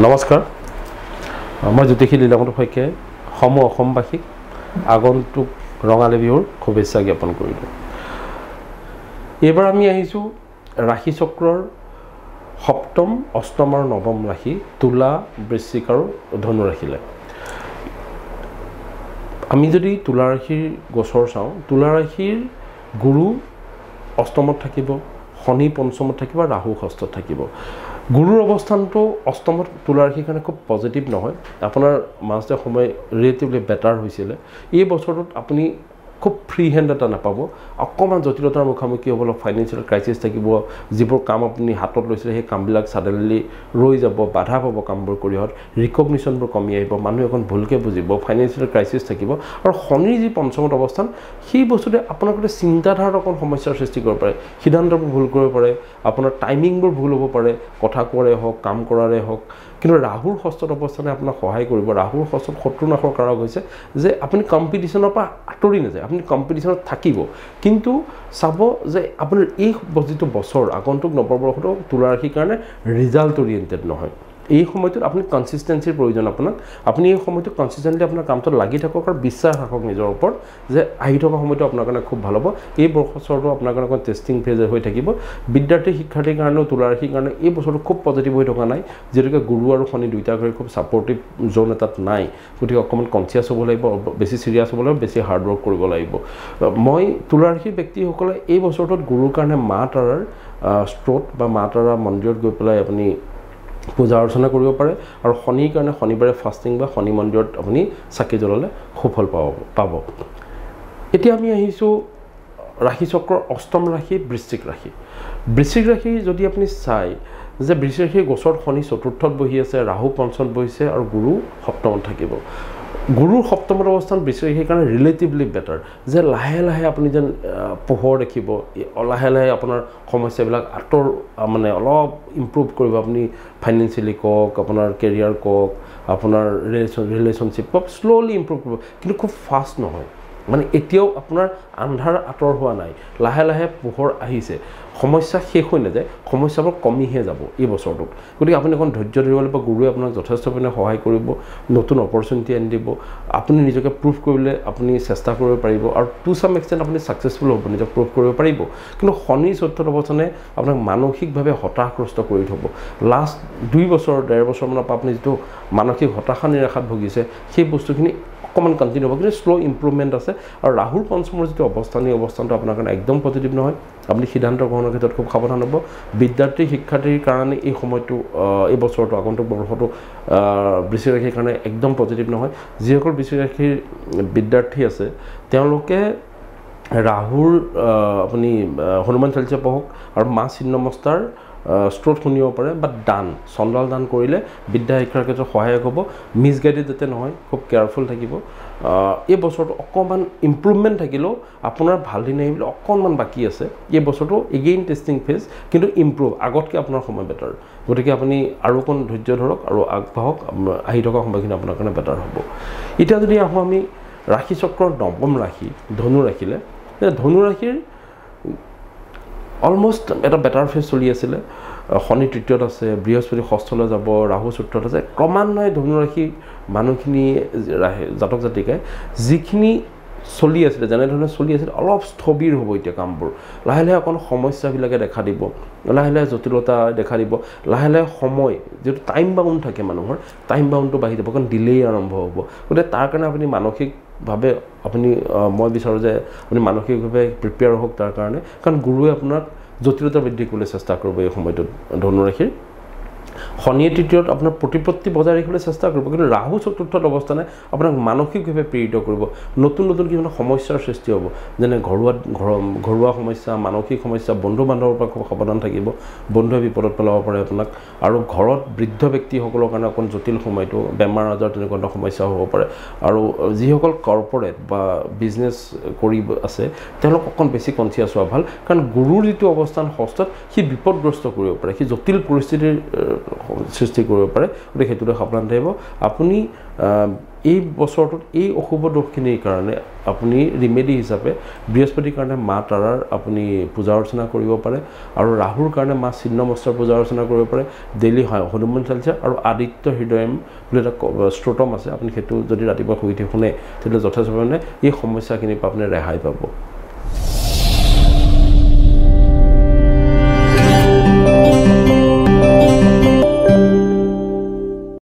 নমস্কাৰ মই জ্যোতিষী লীলামত শইকীয়াই অসমবাসীক আগন্তুক ৰঙালী বিহুৰ শুভেচ্ছা জ্ঞাপন কৰিলোঁ। এইবাৰ আমি আহিছোঁ ৰাশি চক্ৰৰ সপ্তম, অষ্টম আৰু নৱম ৰাশি তুলা, বৃশ্চিক আৰু ধনু ৰাশিলৈ। আমি যদি তুলা ৰাশিৰ গোচৰ চাওঁ, তুলা ৰাশিৰ গুৰু অষ্টমত থাকিব, শনি পঞ্চমত থাকিব, ৰাহু ষষ্ঠত থাকিব। গুৰুৰ অৱস্থানটো অষ্টমত তুলা ৰাশিৰ কাৰণে খুব পজিটিভ নহয়। আপোনাৰ মাজতে সময় ৰিলেটিভলি বেটাৰ হৈছিলে। এই বছৰটোত আপুনি খুব ফ্ৰী হেণ্ড এটা নাপাব, অকণমান জটিলতাৰ মুখামুখি হ'ব, অলপ ফাইনেন্সিয়েল ক্ৰাইচিছ থাকিব। যিবোৰ কাম আপুনি হাতত লৈছিলে সেই কামবিলাক ছাডেনলি ৰৈ যাব, বাধা পাব কামবোৰ কৰি হোৱাত, ৰিকগনিশ্যনবোৰ কমি আহিব, মানুহে অকণ ভুলকৈ বুজিব, ফাইনেন্সিয়েল ক্ৰাইচিছ থাকিব। আৰু শনিৰ যি পঞ্চমত অৱস্থান, সেই বস্তুটোৱে আপোনাৰ গোটেই চিন্তাধাৰাত অকণ সমস্যাৰ সৃষ্টি কৰিব পাৰে, সিদ্ধান্তবোৰ ভুল কৰিব পাৰে, আপোনাৰ টাইমিংবোৰ ভুল হ'ব পাৰে, কথা কোৱাৰে হওক, কাম কৰাৰে হওক। কিন্তু ৰাহুৰ ষষ্ঠত অৱস্থানে আপোনাক সহায় কৰিব। ৰাহুৰ ষষ্ঠত শত্ৰুনাশৰ কাৰক হৈছে যে আপুনি কম্পিটিশ্যনৰ পৰা আঁতৰি নাযায়, আপুনি কম্পিটিশ্যনত থাকিব। কিন্তু চাব যে আপোনাৰ এই যিটো বছৰ আগন্তুক নৱবৰ্ষটো তুলা ৰাশিৰ কাৰণে ৰিজাল্ট অৰিয়েণ্টেড নহয়। এই সময়টোত আপুনি কনচিষ্টেঞ্চিৰ প্ৰয়োজন। আপুনি এই সময়টোত কনচিষ্টেণ্টলি আপোনাৰ কামটোত লাগি থাকক আৰু বিশ্বাস ৰাখক নিজৰ ওপৰত যে আহি থকা সময়টো আপোনাৰ কাৰণে খুব ভাল হ'ব। এই বছৰটো আপোনাৰ কাৰণে অকণ টেষ্টিং ফেজ হৈ থাকিব। বিদ্যাৰ্থী শিক্ষাৰ্থীৰ কাৰণেও তুলা ৰাশিৰ কাৰণে এই বছৰটো খুব পজিটিভ হৈ থকা নাই, যিহেতুকে গুৰু আৰু শনি দুয়োটা ঘৰে খুব ছাপৰ্টিভ জ'ন এটাত নাই। গতিকে অকণমান কনচিয়াছ হ'ব লাগিব, বেছি চিৰিয়াছ হ'ব লাগিব, বেছি হাৰ্ডৱৰ্ক কৰিব লাগিব। মই তুলা ৰাশিৰ ব্যক্তিসকলে এই বছৰটোত গুৰুৰ কাৰণে মা তাৰাৰ স্তোত্ৰ বা মা তাৰা মন্দিৰত গৈ পেলাই আপুনি পূজা অৰ্চনা কৰিব পাৰে। আৰু শনিৰ কাৰণে শনিবাৰে ফাষ্টিং বা শনি মন্দিৰত আপুনি চাকি জ্বলালে সুফল পাব। এতিয়া আমি আহিছোঁ ৰাশি চক্ৰৰ অষ্টম ৰাশি বৃশ্চিক ৰাশি। বৃশ্চিক ৰাশি যদি আপুনি চাই যে বৃশ্চিক ৰাশিৰ গোচৰত শনি চতুৰ্থত বহি আছে, ৰাহু পঞ্চমত বহিছে আৰু গুৰু সপ্তমত থাকিব। গুৰুৰ সপ্তমত অৱস্থান বৃশ্চিক ৰাশিৰ কাৰণে ৰিলেটিভলি বেটাৰ, যে লাহে লাহে আপুনি যেন পোহৰ দেখিব, লাহে লাহে আপোনাৰ সমস্যাবিলাক অলপ ইম্প্ৰুভ কৰিব। আপুনি ফাইনেন্সিয়েলি কওক, আপোনাৰ কেৰিয়াৰ কওক, আপোনাৰ ৰিলেশ্যনশ্বিপ কওক, শ্ল'লি ইম্প্ৰুভ কৰিব, কিন্তু খুব ফাষ্ট নহয়। এতিয়াও আপোনাৰ আন্ধাৰ আঁতৰ হোৱা নাই, লাহে লাহে পোহৰ আহিছে। সমস্যা শেষ হৈ নাযায়, সমস্যাবোৰ কমিহে যাব এই বছৰটোত। গতিকে আপুনি অকণ ধৈৰ্য ধৰিব লাগিব। গুৰুৱে আপোনাক যথেষ্ট পৰিমাণে সহায় কৰিব, নতুন অপৰচুনিটি আনি দিব। আপুনি নিজকে প্ৰুভ কৰিবলৈ আপুনি চেষ্টা কৰিব পাৰিব আৰু টু চাম এক্সটেণ্ট আপুনি ছাকচেছফুল হ'ব, নিজক প্ৰুভ কৰিব পাৰিব। কিন্তু শনি চতুৰ্থ অৱস্থানে আপোনাক মানসিকভাৱে হতাশগ্ৰস্ত কৰি থ'ব। লাষ্ট 2 বছৰ 1.5 বছৰমানৰ পৰা আপুনি যিটো মানসিক হতাশা নিৰাশাত ভুগিছে, সেই বস্তুখিনি অকণমান কণ্টিনিউ হ'ব, কিন্তু শ্ল' ইম্প্ৰুভমেণ্ট আছে। আৰু ৰাহুৰ পঞ্চমৰ যিটো অৱস্থান, এই অৱস্থানটো আপোনাৰ কাৰণে একদম পজিটিভ নহয়। আপুনি সিদ্ধান্ত গ্ৰহণৰ ক্ষেত্ৰত খুব সাৱধান হ'ব। বিদ্যাৰ্থী শিক্ষাৰ্থীৰ কাৰণে এই সময়টো, এই বছৰটো আগন্তুক বৰ্ষটো বৃশ্চিক ৰাশিৰ কাৰণে একদম পজিটিভ নহয়। যিসকল বৃশ্চিক ৰাশিৰ বিদ্যাৰ্থী আছে তেওঁলোকে ৰাহুৰ আপুনি হনুমান চালিচা পঢ়ক আৰু মা ছিন্নমস্তাৰ স্তোত্ৰ শুনিব পাৰে, বা চন্দ্ৰাল দান কৰিলে বিদ্যা শিক্ষাৰ ক্ষেত্ৰত সহায়ক হ'ব। মিছগাইডেড যাতে নহয়, খুব কেয়াৰফুল থাকিব। এই বছৰটো অকণমান ইম্প্ৰুভমেণ্ট থাকিলেও আপোনাৰ ভাল দিন আহিবলৈ অকণমান বাকী আছে। এই বছৰটো এগেইন টেষ্টিং ফেজ, কিন্তু ইম্প্ৰুভ, আগতকৈ আপোনাৰ সময় বেটাৰ। গতিকে আপুনি আৰু অকণ ধৈৰ্য ধৰক আৰু আগবাঢ়ক, আহি থকা সময়খিনি আপোনাৰ কাৰণে বেটাৰ হ'ব। এতিয়া যদি আহোঁ আমি ৰাশি চক্ৰৰ নৱম ৰাশি ধনু ৰাশিলৈ, ধনু ৰাশিৰ অলমষ্ট এটা বেটাৰ ফেজ চলি আছিলে। শনি তৃতীয়ত আছে, বৃহস্পতি ষষ্ঠলৈ যাব, ৰাহু চতুৰ্থত আছে। ক্ৰমান্বয়ে ধনু ৰাশি মানুহখিনি জাতক জাতিকাই যিখিনি চলি আছিলে, যেনেধৰণে চলি আছিলে, অলপ স্থবিৰ হ'ব এতিয়া কামবোৰ। লাহে লাহে অকণ সমস্যাবিলাকে দেখা দিব, লাহে লাহে জটিলতা দেখা দিব, লাহে লাহে সময় যিটো টাইম বাউণ্ড থাকে মানুহৰ, টাইম বাউণ্ডটো বাঢ়ি যাব, কাৰণ ডিলেই আৰম্ভ হ'ব। গতিকে তাৰ কাৰণে আপুনি মানসিকভাৱে মই বিচাৰোঁ যে আপুনি মানসিকভাৱে প্ৰিপেয়াৰ হওক তাৰ কাৰণে, কাৰণ গুৰুৱে আপোনাক জটিলতা বৃদ্ধি কৰিবলৈ চেষ্টা কৰিব এই সময়টোত। ধনু ৰাশিৰ শনিয়ে তৃতীয়ত আপোনাৰ প্ৰতিপত্তি বজাই ৰাখিবলৈ চেষ্টা কৰিব, কিন্তু ৰাহু চতুৰ্থত অৱস্থানে আপোনাক মানসিকভাৱে প্ৰেৰিত কৰিব। নতুন নতুন কিছুমান সমস্যাৰ সৃষ্টি হ'ব, যেনে ঘৰুৱা সমস্যা, মানসিক সমস্যা, বন্ধু বান্ধৱৰ পৰা খুব সাৱধান থাকিব। বন্ধুৱে বিপদত পেলাব পাৰে আপোনাক। আৰু ঘৰত বৃদ্ধ ব্যক্তিসকলৰ কাৰণে অকণ জটিল সময়টো, বেমাৰ আজাৰ তেনেকুৱা ধৰণৰ সমস্যা হ'ব পাৰে। আৰু যিসকল কৰ্পৰেট বা বিজনেছ কৰি আছে তেওঁলোক অকণ বেছি কনচিয়াছ হোৱা ভাল, কাৰণ গুৰুৰ যিটো অৱস্থান ষষ্ঠত, সি বিপদগ্ৰস্ত কৰিব পাৰে, সি জটিল পৰিস্থিতিৰ সৃষ্টি কৰিব পাৰে গতিকে সেইটোলৈ সাৱধান থাকিব আপুনি এই বছৰটোত এই অশুভ দোষখিনিৰ কাৰণে আপুনি ৰিমেডি হিচাপে বৃহস্পতিৰ কাৰণে মা তাৰাৰ আপুনি পূজা অৰ্চনা কৰিব পাৰে আৰু ৰাহুৰ কাৰণে মা ছিন্নমস্তাৰ পূজা অৰ্চনা কৰিব পাৰে ডেইলি হনুমান চালিচা আৰু আদিত্য হৃদয়ম বুলি এটা স্তোত্ৰম আছে আপুনি সেইটো যদি ৰাতিপুৱা শুই উঠি শুনে তেতিয়া যথেষ্ট পৰিমাণে এই সমস্যাখিনিৰ পৰা আপুনি ৰেহাই পাব